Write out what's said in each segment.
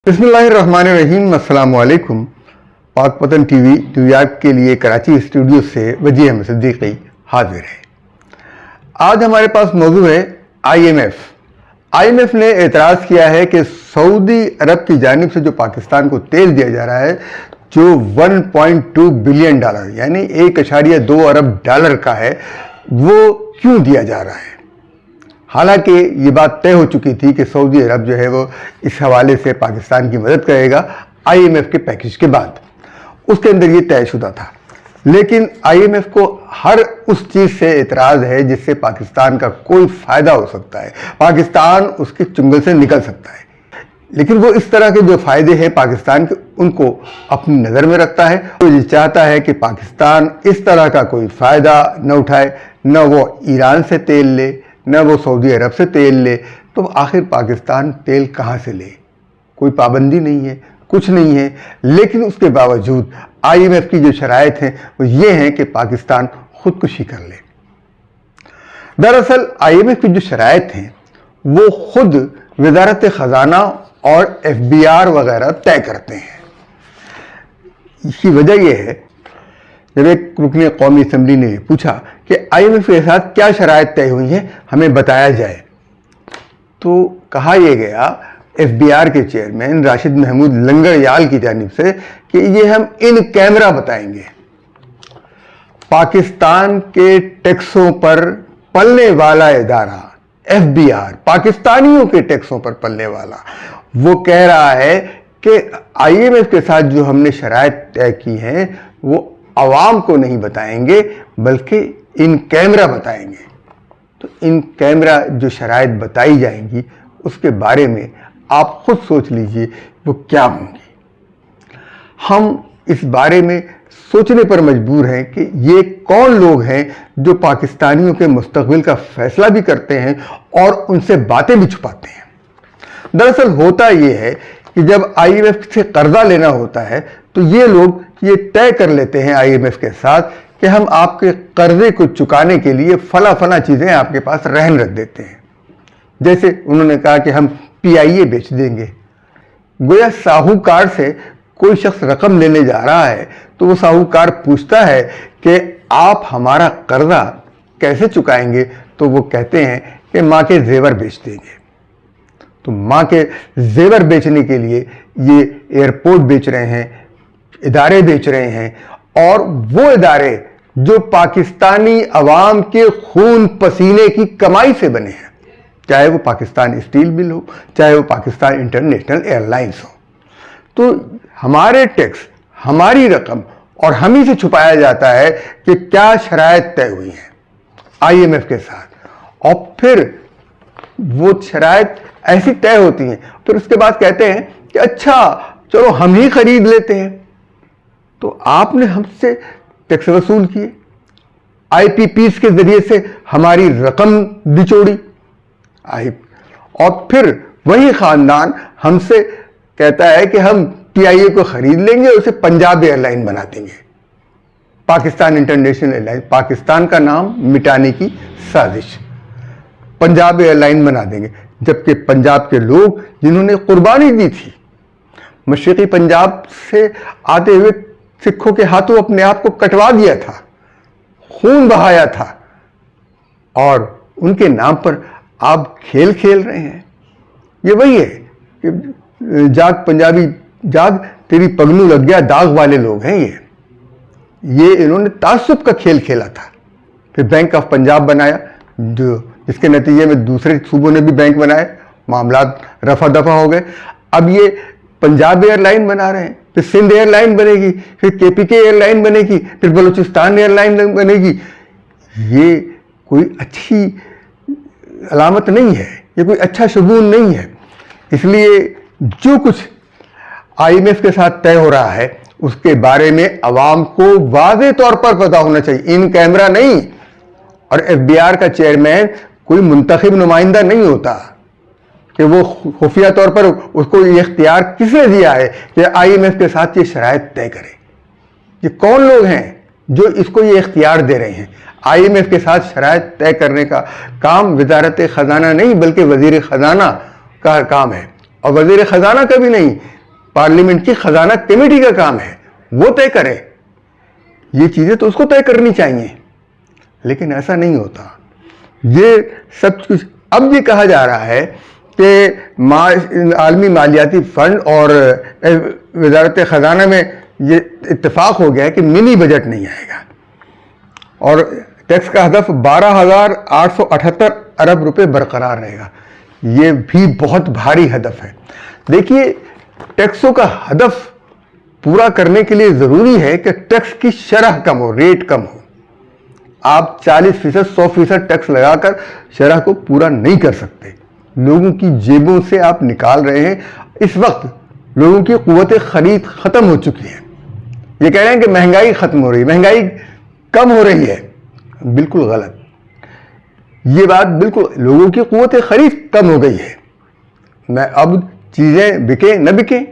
बिस्मिल्लाहिर्रहमानिर्रहीम। अस्सलाम वालेकुम। पाक पतन टीवी न्यूयॉर्क के लिए कराची स्टूडियो से वजी अहमद सिद्दीकी हाजिर है। आज हमारे पास मौजू है IMF ने एतराज़ किया है कि सऊदी अरब की जानिब से जो पाकिस्तान को तेल दिया जा रहा है, जो 1.2 बिलियन डॉलर यानी 1.2 अरब डॉलर का है, वो क्यों दिया जा रहा है। हालांकि ये बात तय हो चुकी थी कि सऊदी अरब जो है वो इस हवाले से पाकिस्तान की मदद करेगा IMF के पैकेज के बाद, उसके अंदर ये तयशुदा था। लेकिन IMF को हर उस चीज़ से एतराज़ है जिससे पाकिस्तान का कोई फ़ायदा हो सकता है, पाकिस्तान उसके चुंगल से निकल सकता है। लेकिन वो इस तरह के जो फ़ायदे हैं पाकिस्तान के, उनको अपनी नज़र में रखता है। तो ये चाहता है कि पाकिस्तान इस तरह का कोई फ़ायदा न उठाए, न वो ईरान से तेल ले, न वो सऊदी अरब से तेल ले। तो आखिर पाकिस्तान तेल कहाँ से ले? कोई पाबंदी नहीं है, कुछ नहीं है। लेकिन उसके बावजूद IMF की जो शराइत हैं वो ये हैं कि पाकिस्तान खुदकुशी कर ले। दरअसल IMF की जो शराइत हैं वो खुद वजारत ख़जाना और FBR वगैरह तय करते हैं। इसकी वजह यह है, जब एक रुकने कौमी असम्बली ने पूछा कि IMF के साथ क्या शराइत तय हुई हैं, हमें बताया जाए, तो कहा यह गया FBR के चेयरमैन राशिद महमूद लंगरयाल की जानिब से कि ये हम इन कैमरा बताएंगे। पाकिस्तान के टैक्सों पर पलने वाला इदारा FBR, पाकिस्तानियों के टैक्सों पर पलने वाला, वो कह रहा है कि IMF के साथ जो हमने शराइत तय की हैं वो आवाम को नहीं बताएंगे बल्कि इन कैमरा बताएंगे। तो इन कैमरा जो शराइत बताई जाएंगी उसके बारे में आप खुद सोच लीजिए वो क्या होंगी। हम इस बारे में सोचने पर मजबूर हैं कि ये कौन लोग हैं जो पाकिस्तानियों के मुस्तकबिल का फैसला भी करते हैं और उनसे बातें भी छुपाते हैं। दरअसल होता ये है कि जब IMF से कर्जा लेना होता है तो ये लोग ये तय कर लेते हैं IMF के साथ कि हम आपके कर्जे को चुकाने के लिए फला चीज़ें आपके पास रहन रख देते हैं। जैसे उन्होंने कहा कि हम PIA बेच देंगे। गोया साहूकार से कोई शख्स रकम लेने जा रहा है तो वो साहूकार पूछता है कि आप हमारा कर्जा कैसे चुकाएंगे, तो वो कहते हैं कि माँ के जेवर बेच देंगे। तो माँ के जेवर बेचने के लिए ये एयरपोर्ट बेच रहे हैं, इदारे बेच रहे हैं, और वो इदारे जो पाकिस्तानी अवाम के खून पसीने की कमाई से बने हैं, चाहे वो पाकिस्तान स्टील मिल हो, चाहे वो पाकिस्तान इंटरनेशनल एयरलाइंस हो। तो हमारे टैक्स, हमारी रकम और हम ही से छुपाया जाता है कि क्या शराइत तय हुई हैं IMF के साथ, और फिर वो शराइत ऐसी तय होती हैं, फिर उसके बाद कहते हैं कि अच्छा चलो हम ही खरीद लेते हैं। तो आपने हमसे टैक्स वसूल किए, IPPs के जरिए से हमारी रकम बिचोड़ी, और फिर वही खानदान हमसे कहता है कि हम PIA को खरीद लेंगे और उसे पंजाब एयरलाइन बना देंगे, पाकिस्तान इंटरनेशनल एयरलाइन, पाकिस्तान का नाम मिटाने की साजिश, पंजाब एयरलाइन बना देंगे। जबकि पंजाब के लोग जिन्होंने कुर्बानी दी थी, मशरिकी पंजाब से आते हुए सिखों के हाथों अपने आप को कटवा दिया था, खून बहाया था, और उनके नाम पर आप खेल खेल रहे हैं। ये वही है कि जाग पंजाबी जाग, तेरी पगलू लग गया दाग वाले लोग हैं ये इन्होंने तासुब का खेल खेला था। फिर बैंक ऑफ पंजाब बनाया, जिसके नतीजे में दूसरे सूबों ने भी बैंक बनाए, मामलात रफा दफा हो गए। अब ये पंजाब एयरलाइन बना रहे हैं, फिर सिंध एयरलाइन बनेगी, फिर KPK एयरलाइन बनेगी, फिर बलूचिस्तान एयरलाइन बनेगी। ये कोई अच्छी अलामत नहीं है, ये कोई अच्छा शगुन नहीं है। इसलिए जो कुछ IMF के साथ तय हो रहा है उसके बारे में अवाम को वाज़ेह तौर पर पता होना चाहिए, इन कैमरा नहीं। और FBR का चेयरमैन कोई मुंतखब नुमाइंदा नहीं होता कि वो खुफिया तौर पर उसको ये इख्तियार किसने दिया है कि IMF के साथ ये शराइत तय करे। ये कौन लोग हैं जो इसको ये इख्तियार दे रहे हैं? IMF के साथ शराइत तय करने का काम वजारत ख़जाना नहीं बल्कि वज़ीर ख़जाना का काम है। اور وزیر خزانہ کا بھی نہیں، پارلیمنٹ کی خزانہ کمیٹی کا کام ہے، وہ طے کرے. یہ چیزیں تو اس کو طے کرنی چاہیے، لیکن ایسا نہیں ہوتا. یہ سب کچھ اب یہ کہا جا رہا ہے کہ عالمی مالیاتی فنڈ اور وزارت خزانہ میں یہ اتفاق ہو گیا ہے کہ منی بجٹ نہیں آئے گا، اور ٹیکس کا ہدف 12,878 ارب روپے برقرار رہے گا. یہ بھی بہت بھاری ہدف ہے. دیکھیے، ٹیکسوں کا ہدف پورا کرنے کے لیے ضروری ہے کہ ٹیکس کی شرح کم ہو، ریٹ کم ہو. آپ 40%، 100% ٹیکس لگا کر شرح کو پورا نہیں کر سکتے. لوگوں کی جیبوں سے آپ نکال رہے ہیں. اس وقت لوگوں کی قوت خرید ختم ہو چکی ہے. یہ کہہ رہے ہیں کہ مہنگائی ختم ہو رہی ہے، مہنگائی کم ہو رہی ہے. بالکل غلط. یہ بات بالکل، لوگوں کی قوت خرید کم ہو گئی ہے. میں اب چیزیں بکیں نہ بکیں،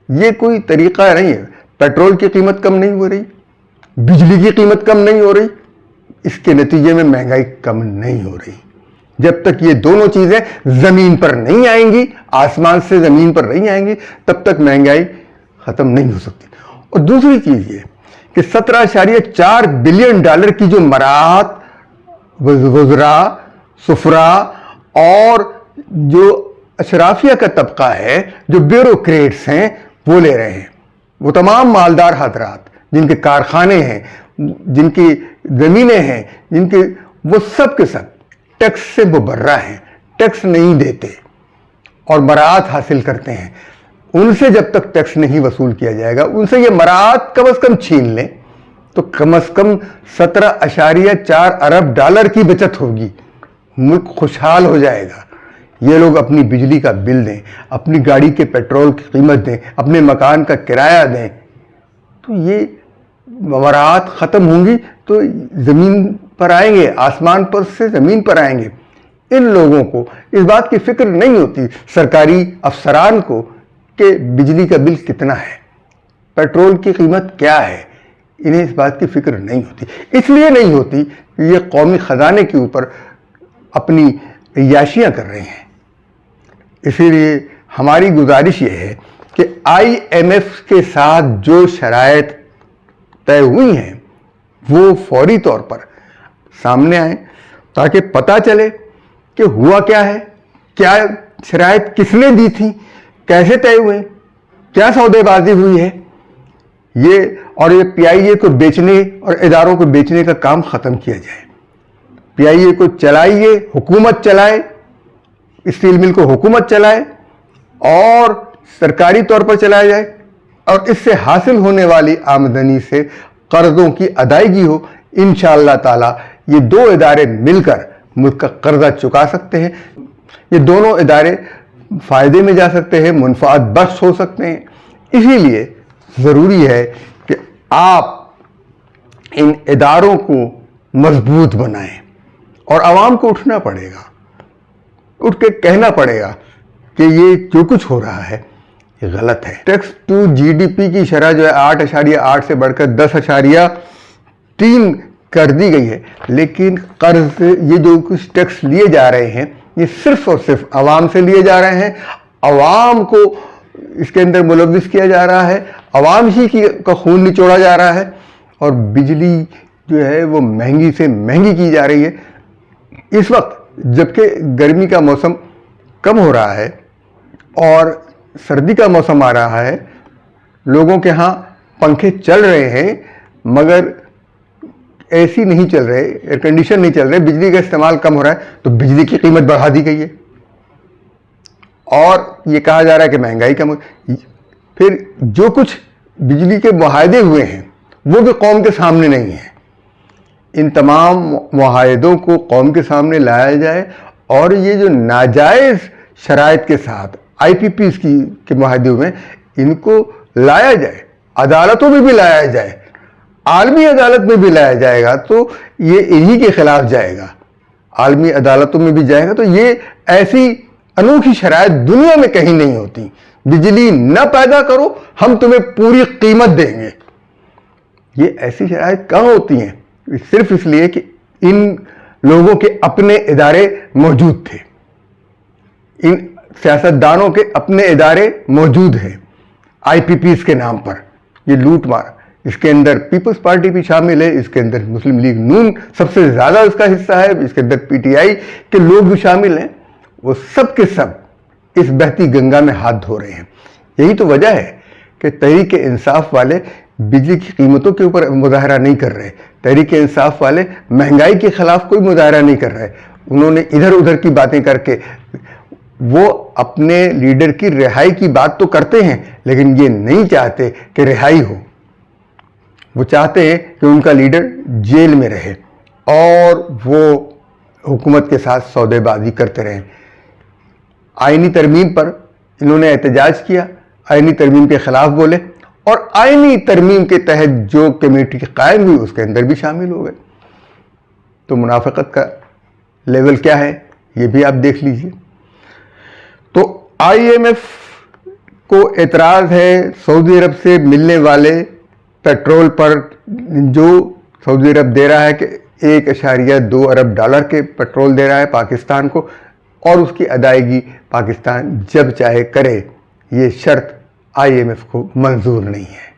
یہ کوئی طریقہ نہیں ہے. پیٹرول کی قیمت کم نہیں ہو رہی، بجلی کی قیمت کم نہیں ہو رہی، اس کے نتیجے میں مہنگائی کم نہیں ہو رہی. جب تک یہ دونوں چیزیں زمین پر نہیں آئیں گی، آسمان سے زمین پر نہیں آئیں گی، تب تک مہنگائی ختم نہیں ہو سکتی. اور دوسری چیز یہ کہ 17.4 بلین ڈالر کی جو مراعات وزراء، سفراء اور جو اشرافیہ کا طبقہ ہے، جو بیوروکریٹس ہیں، وہ لے رہے ہیں. وہ تمام مالدار حضرات جن کے کارخانے ہیں، جن کی زمینیں ہیں، جن کے، وہ سب کے سب ٹیکس سے مبرہ ہیں، ٹیکس نہیں دیتے اور مراعات حاصل کرتے ہیں. ان سے جب تک ٹیکس نہیں وصول کیا جائے گا، ان سے یہ مراعات کم از کم چھین لیں تو کم از کم 17.4 ارب ڈالر کی بچت ہوگی. ملک خوشحال ہو جائے گا. یہ لوگ اپنی بجلی کا بل دیں، اپنی گاڑی کے پیٹرول کی قیمت دیں، اپنے مکان کا کرایہ دیں. تو یہ مراعات ختم ہوں گی تو زمین پر آئیں گے، آسمان پر سے زمین پر آئیں گے. ان لوگوں کو اس بات کی فکر نہیں ہوتی، سرکاری افسران کو، کہ بجلی کا بل کتنا ہے، پیٹرول کی قیمت کیا ہے. انہیں اس بات کی فکر نہیں ہوتی. اس لیے نہیں ہوتی کہ یہ قومی خزانے کے اوپر اپنی عیاشیاں کر رہے ہیں. اسی لیے ہماری گزارش یہ ہے کہ IMF کے ساتھ جو شرائط طے ہوئی ہیں وہ فوری طور پر سامنے آئیں تاکہ پتہ چلے کہ ہوا کیا ہے، کیا شرائط کس نے دی تھی، کیسے طے ہوئے، کیا سودے بازی ہوئی ہے. یہ PIA کو بیچنے اور اداروں کو بیچنے کا کام ختم کیا جائے. PIA کو چلائیے، حکومت چلائے، اسٹیل مل کو حکومت چلائے اور سرکاری طور پر چلایا جائے، اور اس سے حاصل ہونے والی آمدنی سے قرضوں کی ادائیگی ہو. انشاءاللہ تعالی یہ دو ادارے مل کر ملک کا قرضہ چکا سکتے ہیں. یہ دونوں ادارے فائدے میں جا سکتے ہیں، منفعت بخش ہو سکتے ہیں. اسی لیے ضروری ہے کہ آپ ان اداروں کو مضبوط بنائیں اور عوام کو اٹھنا پڑے گا، اٹھ کے کہنا پڑے گا کہ یہ جو کچھ ہو رہا ہے یہ غلط ہے. ٹیکس ٹو GDP کی شرح جو ہے 8.8 سے بڑھ کر 10.3 کر دی گئی ہے. لیکن قرض، یہ جو کچھ ٹیکس لیے جا رہے ہیں یہ صرف اور صرف عوام سے لیے جا رہے ہیں. عوام کو اس کے اندر ملوث کیا جا رہا ہے، عوام ہی کا خون نچوڑا جا رہا ہے، اور بجلی جو ہے وہ مہنگی سے مہنگی کی جا رہی ہے. اس وقت جبکہ گرمی کا موسم کم ہو رہا ہے اور سردی کا موسم آ رہا ہے، لوگوں کے ہاں پنکھے چل رہے ہیں مگر AC نہیں چل رہے، ایئر کنڈیشن نہیں چل رہے، بجلی کا استعمال کم ہو رہا ہے، تو بجلی کی قیمت بڑھا دی گئی ہے. اور یہ کہا جا رہا ہے کہ مہنگائی کم ہو. پھر جو کچھ بجلی کے معاہدے ہوئے ہیں وہ بھی قوم کے سامنے نہیں ہیں. ان تمام معاہدوں کو قوم کے سامنے لایا جائے اور یہ جو ناجائز شرائط کے ساتھ IPPs کے معاہدے ہوئے ہیں ان کو لایا جائے، عدالتوں میں بھی لایا جائے، عالمی عدالت میں بھی لایا جائے گا تو یہ انہی کے خلاف جائے گا. عالمی عدالتوں میں بھی جائے گا تو یہ ایسی انوکھی شرائط دنیا میں کہیں نہیں ہوتی. بجلی نہ پیدا کرو، ہم تمہیں پوری قیمت دیں گے. یہ ایسی شرائط کہاں ہوتی ہیں؟ صرف اس لیے کہ ان لوگوں کے اپنے ادارے موجود تھے. ان सियासतदानों के अपने इदारे मौजूद हैं IPPs के नाम पर, ये लूट मार। इसके अंदर पीपल्स पार्टी भी शामिल है, इसके अंदर मुस्लिम लीग नून सबसे ज़्यादा इसका हिस्सा है, इसके अंदर PTI के लोग भी शामिल हैं। वो सब के सब इस बहती गंगा में हाथ धो रहे हैं। यही तो वजह है कि तहरीक इंसाफ वाले बिजली की कीमतों के ऊपर मुजाहरा नहीं कर रहे, तहरीक इंसाफ वाले महंगाई के खिलाफ कोई मुजाहरा नहीं कर रहे। उन्होंने इधर उधर की बातें करके, वो अपने लीडर की रिहाई की बात तो करते हैं, लेकिन ये नहीं चाहते कि रिहाई हो। वो चाहते हैं कि उनका लीडर जेल में रहे और वो हुकूमत के साथ सौदेबाजी करते रहें। आईनी तरमीम पर इन्होंने एहतजाज किया, आईनी तरमीम के खिलाफ बोले, और आईनी तरमीम के तहत जो कमेटी कायम हुई उसके अंदर भी शामिल हो गए। तो मुनाफिकत का लेवल क्या है ये भी आप देख लीजिए। तो IMF को एतराज़ है सऊदी अरब से मिलने वाले पेट्रोल पर, जो सऊदी अरब दे रहा है कि 1.2 अरब डॉलर के पेट्रोल दे रहा है पाकिस्तान को, और उसकी अदायगी पाकिस्तान जब चाहे करे। ये शर्त IMF को मंजूर नहीं है,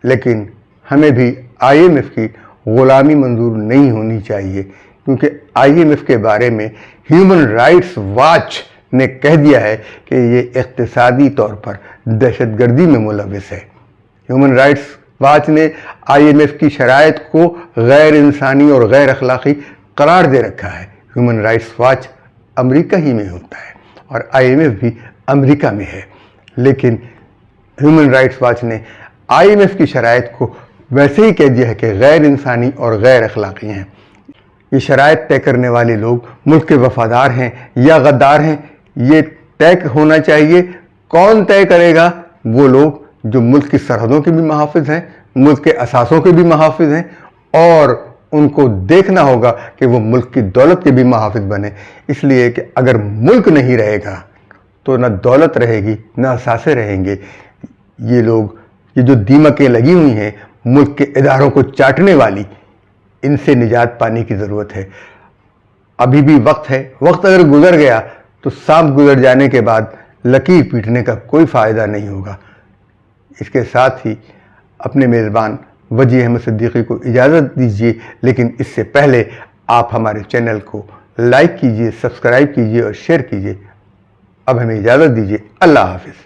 लेकिन हमें भी IMF की ग़ुलामी मंजूर नहीं होनी चाहिए, क्योंकि IMF के बारे में ह्यूमन राइट्स वॉच ने कह दिया है कि ये इक़्तिसादी तौर पर दहशतगर्दी में मुलव्विस है। ह्यूमन राइट्स वॉच ने IMF की शराइत को गैर इंसानी और गैर अखलाक़ी करार दे रखा है। ह्यूमन राइट्स वॉच अमेरिका ही में होता है और IMF भी अमेरिका में है, लेकिन ह्यूमन राइट्स वॉच ने IMF की शराइत को वैसे ही कह दिया है कि गैर इंसानी और गैर अखलाक़ी हैं। ये शराइत तय करने वाले लोग मुल्क के वफादार हैं या गद्दार हैं, ये तय होना चाहिए। कौन तय करेगा? वो लोग जो मुल्क की सरहदों के भी मुहाफ़िज़ हैं, मुल्क के असासों के भी मुहाफ़िज़ हैं, और उनको देखना होगा कि वो मुल्क की दौलत के भी मुहाफ़िज़ बने। इसलिए कि अगर मुल्क नहीं रहेगा तो ना दौलत रहेगी ना असासे रहेंगे। ये लोग, ये जो दीमकें लगी हुई हैं मुल्क के इदारों को चाटने वाली, इनसे निजात पाने की ज़रूरत है। अभी भी वक्त है। वक्त अगर गुजर गया तो सांप गुजर जाने के बाद लकीर पीटने का कोई फ़ायदा नहीं होगा। इसके साथ ही अपने मेज़बान वजी अहमद सिद्दीकी को इजाज़त दीजिए, लेकिन इससे पहले आप हमारे चैनल को लाइक कीजिए, सब्सक्राइब कीजिए और शेयर कीजिए। अब हमें इजाज़त दीजिए। अल्लाह हाफ़िज़।